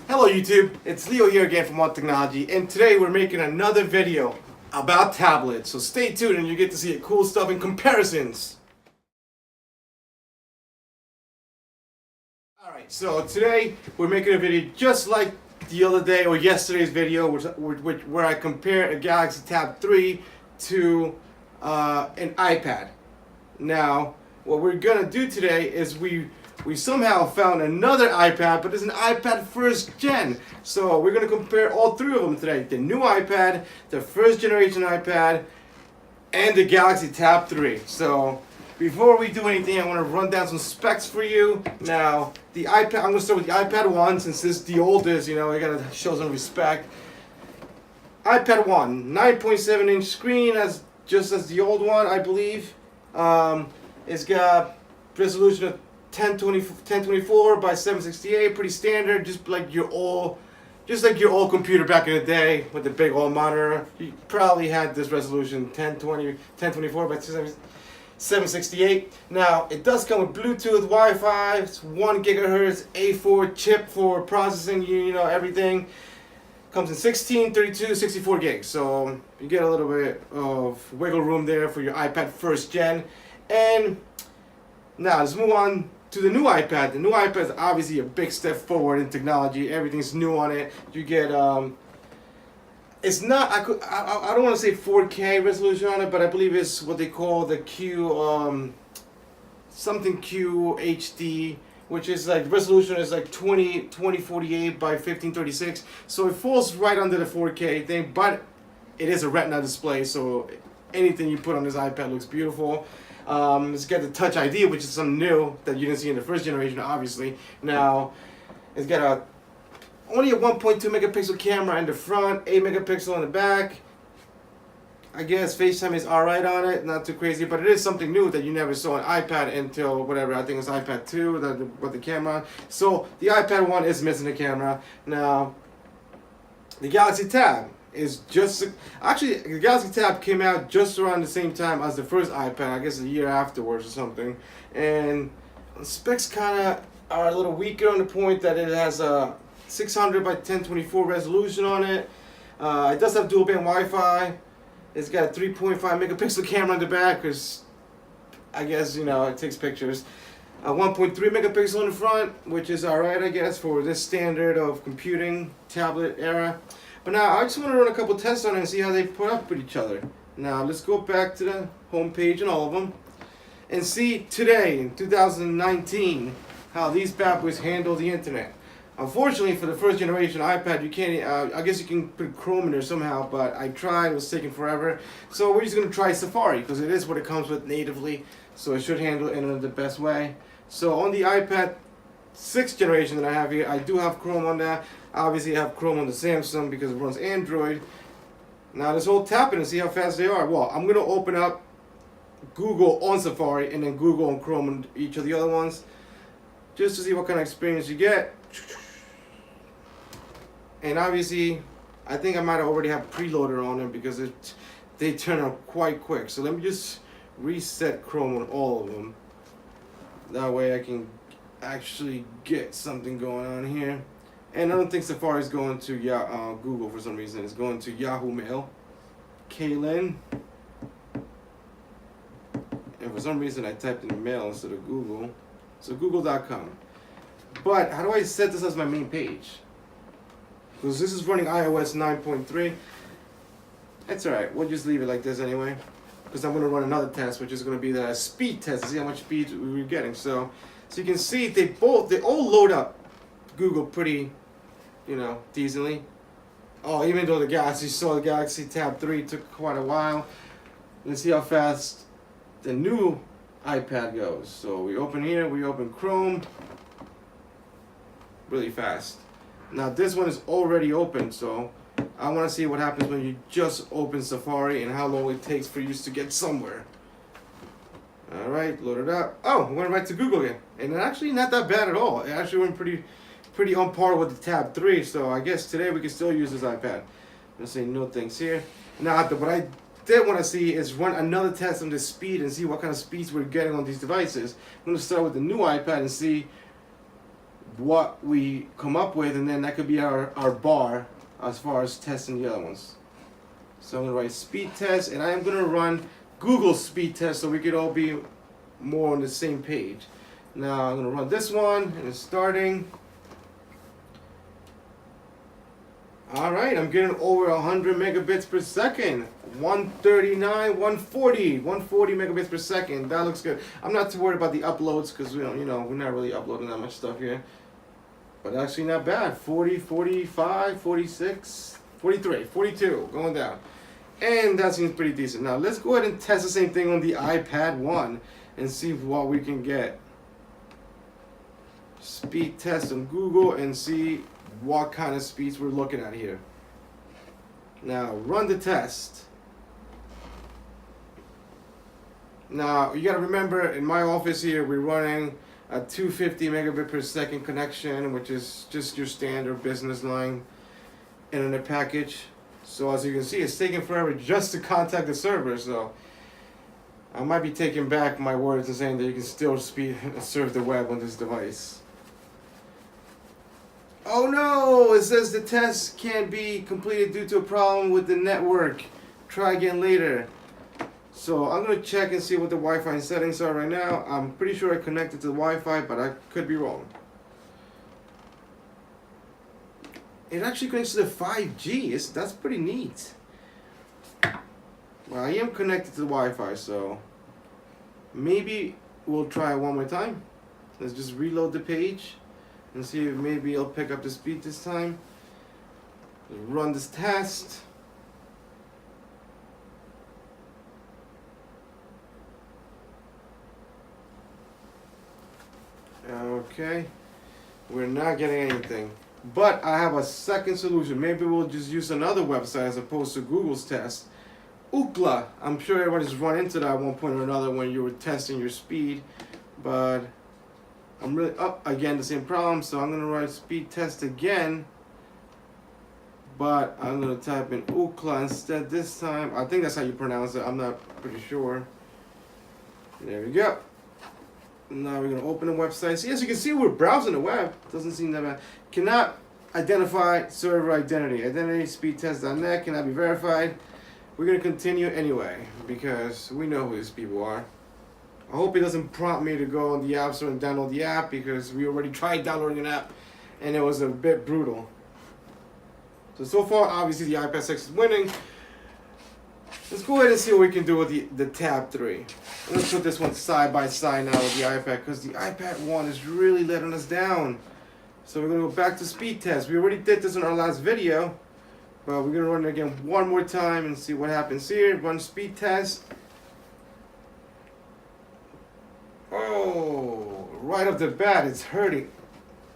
Hello YouTube, it's Leo here again from One Technology, and today we're making another video about tablets. So stay tuned and you get to see cool stuff and comparisons. Alright, so today we're making a video just like the other day or yesterday's video where I compared a Galaxy Tab 3 to an iPad. Now, what we're gonna do today is we somehow found another iPad, but it's an iPad first gen. So we're gonna compare all three of them today. The new iPad, the first generation iPad, and the Galaxy Tab 3. So before we do anything, I wanna run down some specs for you. Now, the iPad, I'm gonna start with the iPad 1 since this is the oldest, you know, I gotta show some respect. iPad 1, 9.7 inch screen, just as the old one, I believe. It's got resolution of 1024 by 768, pretty standard, just like your old computer back in the day with the big old monitor. You probably had this resolution 1024 by 768. Now it does come with Bluetooth, Wi-Fi, it's 1 gigahertz A4 chip for processing, you know, everything. Comes in 16, 32, 64 gigs, so you get a little bit of wiggle room there for your iPad first gen. And now let's move on to the new iPad. The new iPad is obviously a big step forward in technology. Everything's new on it. You get it's not, I don't want to say 4K resolution on it, but I believe it's what they call the something QHD, which is like resolution is like 2048 by 1536. So it falls right under the 4K thing, but it is a Retina display, so anything you put on this iPad looks beautiful. It's got the Touch ID, which is something new that you didn't see in the first generation, obviously. Now, it's got only a 1.2 megapixel camera in the front, 8 megapixel in the back. I guess FaceTime is alright on it, not too crazy, but it is something new that you never saw on iPad until whatever, I think it's iPad 2 with the camera. So the iPad 1 is missing the camera. Now, the Galaxy Tab is actually the Galaxy Tab came out just around the same time as the first iPad, I guess a year afterwards or something. And the specs kind of are a little weaker on the point that it has a 600 by 1024 resolution on it. It does have dual band Wi-Fi. It's got a 3.5 megapixel camera in the back because I guess, you know, it takes pictures. 1.3 megapixel in the front, which is alright, I guess, for this standard of computing tablet era. But now I just want to run a couple tests on it and see how they put up with each other. Now let's go back to the home page and all of them and see today in 2019 how these bad boys handle the internet. Unfortunately, for the first generation iPad, you can't. I guess you can put Chrome in there somehow, but I tried. It was taking forever. So we're just gonna try Safari because it is what it comes with natively. So it should handle it in the best way. So on the iPad 6th generation that I have here, I do have Chrome on that. Obviously, I have Chrome on the Samsung because it runs Android. Now this whole tapping and see how fast they are. Well, I'm gonna open up Google on Safari and then Google on Chrome on each of the other ones, just to see what kind of experience you get. And obviously, I think I might already have preloader on them because they turn out quite quick. So let me just reset Chrome on all of them. That way I can actually get something going on here. And I don't think Safari is going to Google for some reason. It's going to Yahoo Mail. Kaylin. And for some reason I typed in mail instead of Google. So google.com. But how do I set this as my main page? Because this is running iOS 9.3. That's alright, we'll just leave it like this anyway. Because I'm going to run another test, which is going to be the speed test to see how much speed we're getting. So you can see they all load up Google pretty, you know, decently. Oh, even though the Galaxy Tab 3 took quite a while. Let's see how fast the new iPad goes. So we open here, we open Chrome. Really fast. Now this one is already open, so I want to see what happens when you just open Safari and how long it takes for you to get somewhere. Alright, load it up. Oh, it went right to Google again. And it actually not that bad at all. It actually went pretty on par with the Tab 3, so I guess today we can still use this iPad. Let's say no thanks here. Now, what I did want to see is run another test on the speed and see what kind of speeds we're getting on these devices. I'm going to start with the new iPad and see what we come up with, and then that could be our bar as far as testing the other ones. So I'm gonna write speed test, and I am gonna run Google speed test so we could all be more on the same page. Now I'm gonna run this one, and it's starting. All right, I'm getting over 100 megabits per second. 139, 140 megabits per second. That looks good. I'm not too worried about the uploads because we're not really uploading that much stuff here. But actually not bad. 40, 45, 46, 43, 42, going down. And that seems pretty decent. Now let's go ahead and test the same thing on the iPad 1 and see what we can get. Speed test on Google and see what kind of speeds we're looking at here. Now run the test. Now you gotta remember, in my office here we're running a 250 megabit per second connection, which is just your standard business line internet package. So as you can see, it's taking forever just to contact the server. So I might be taking back my words and saying that you can still surf the web on this device. Oh no! It says the test can't be completed due to a problem with the network. Try again later. So I'm gonna check and see what the Wi-Fi settings are right now. I'm pretty sure I connected to the Wi-Fi, but I could be wrong. It actually connects to the 5G. That's pretty neat. Well, I am connected to the Wi-Fi, so maybe we'll try it one more time. Let's just reload the page and see if maybe it'll pick up the speed this time. Let's run this test. Okay, we're not getting anything. But I have a second solution. Maybe we'll just use another website as opposed to Google's test. Ookla. I'm sure everybody's run into that at one point or another when you were testing your speed. But I'm really up again, the same problem. So I'm gonna write speed test again. But I'm gonna type in Ookla instead this time. I think that's how you pronounce it. I'm not pretty sure. There we go. Now we're going to open the website. So as you can see, we're browsing the web. Doesn't seem that bad. Cannot identify server identity. Identityspeedtest.net cannot be verified. We're going to continue anyway because we know who these people are. I hope it doesn't prompt me to go on the App Store and download the app because we already tried downloading an app and it was a bit brutal. So far, obviously, the iPad 6 is winning. Let's go ahead and see what we can do with the Tab 3. Let's put this one side by side now with the iPad because the iPad 1 is really letting us down. So we're going to go back to speed test. We already did this in our last video, but we're going to run it again one more time and see what happens here. Run speed test. Oh, right off the bat, it's hurting.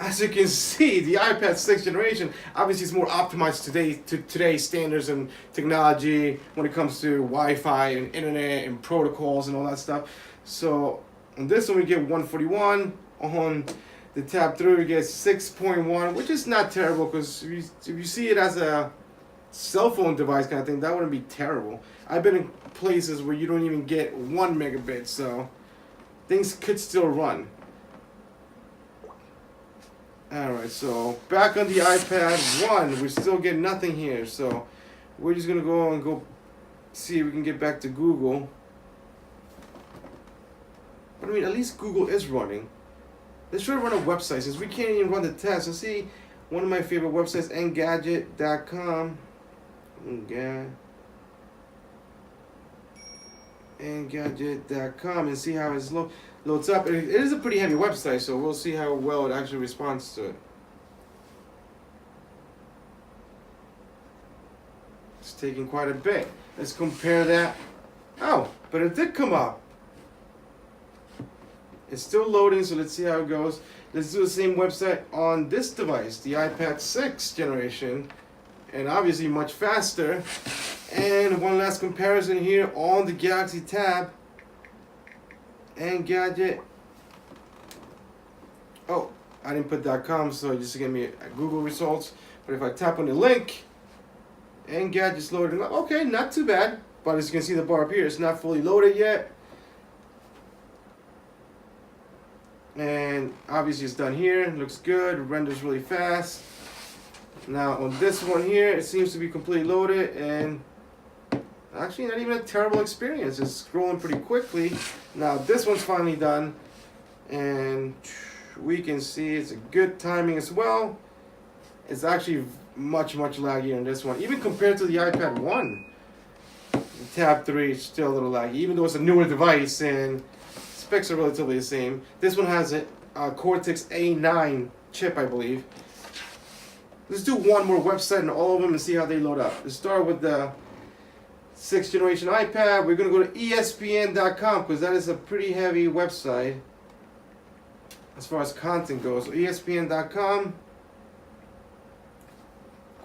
As you can see, the iPad 6th generation obviously is more optimized to today's standards and technology when it comes to Wi-Fi and internet and protocols and all that stuff. So on this one we get 141. On the Tab 3 we get 6.1, which is not terrible because if you see it as a cell phone device kind of thing, that wouldn't be terrible. I've been in places where you don't even get 1 megabit, so things could still run. Alright, so back on the iPad 1, we're still getting nothing here, so we're just going to go see if we can get back to Google. But I mean, at least Google is running. Let's try to run a website, since we can't even run the test. So see, one of my favorite websites, Engadget.com. Engadget.com, and see how it's loads up. It is a pretty heavy website, so we'll see how well it actually responds to it. It's taking quite a bit. Let's compare that. Oh, but it did come up. It's still loading, so let's see how it goes. Let's do the same website on this device, the iPad 6th generation, and obviously much faster. And one last comparison here on the Galaxy Tab. Engadget. Oh, I didn't put .com, so it just gave me Google results. But if I tap on the link, Engadget's loading up. Okay, not too bad. But as you can see the bar up here, it's not fully loaded yet. And obviously it's done here. It looks good. It renders really fast. Now on this one here, it seems to be completely loaded, and actually not even a terrible experience. It's scrolling pretty quickly. Now this one's finally done, and we can see it's a good timing as well. It's actually much laggier in this one, even compared to the iPad 1. The Tab 3 is still a little laggy, even though it's a newer device and specs are relatively the same. This one has a Cortex A9 chip, I believe. Let's do one more website and all of them and see how they load up. Let's start with the 6th generation iPad. We're going to go to ESPN.com because that is a pretty heavy website as far as content goes. So ESPN.com.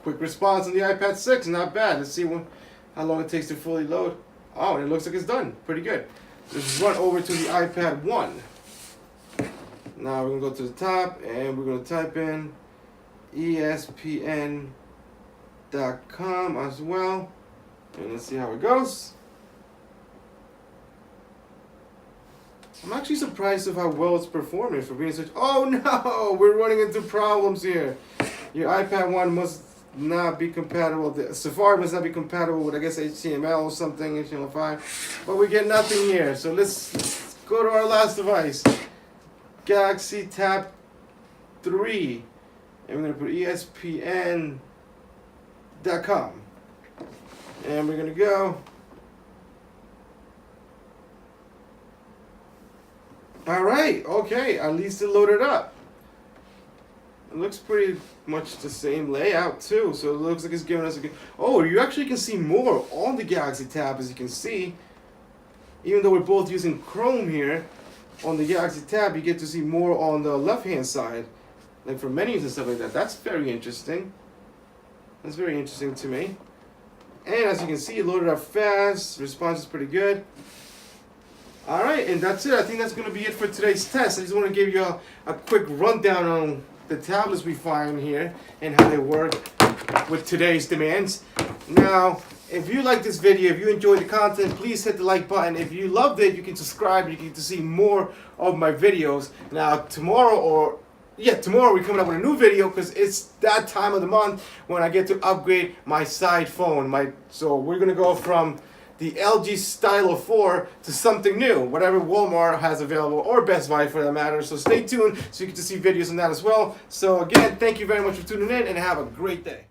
Quick response on the iPad 6, not bad. Let's see how long it takes to fully load. Oh, and it looks like it's done. Pretty good. Let's run over to the iPad 1. Now we're going to go to the top and we're going to type in ESPN.com as well. And let's see how it goes. I'm actually surprised of how well it's performing for being such... Oh no! We're running into problems here. Your iPad 1 must not be compatible. The Safari must not be compatible with, I guess, HTML or something, HTML5. But we get nothing here. So let's go to our last device. Galaxy Tab 3. And we're going to put ESPN.com. And we're going to go. Alright, okay, at least it loaded up. It looks pretty much the same layout too, so it looks like it's giving us a good... Oh, you actually can see more on the Galaxy Tab, as you can see. Even though we're both using Chrome here, on the Galaxy Tab you get to see more on the left-hand side. Like for menus and stuff like that. That's very interesting. That's very interesting to me. And as you can see, it loaded up fast. Response is pretty good. Alright, and that's it. I think that's going to be it for today's test. I just want to give you a quick rundown on the tablets we find here and how they work with today's demands. Now, if you like this video, if you enjoyed the content, please hit the like button. If you loved it, you can subscribe. You can get to see more of my videos. Now, tomorrow we're coming up with a new video because it's that time of the month when I get to upgrade my side phone. So we're going to go from the LG Stylo 4 to something new, whatever Walmart has available, or Best Buy for that matter. So stay tuned so you get to see videos on that as well. So again, thank you very much for tuning in and have a great day.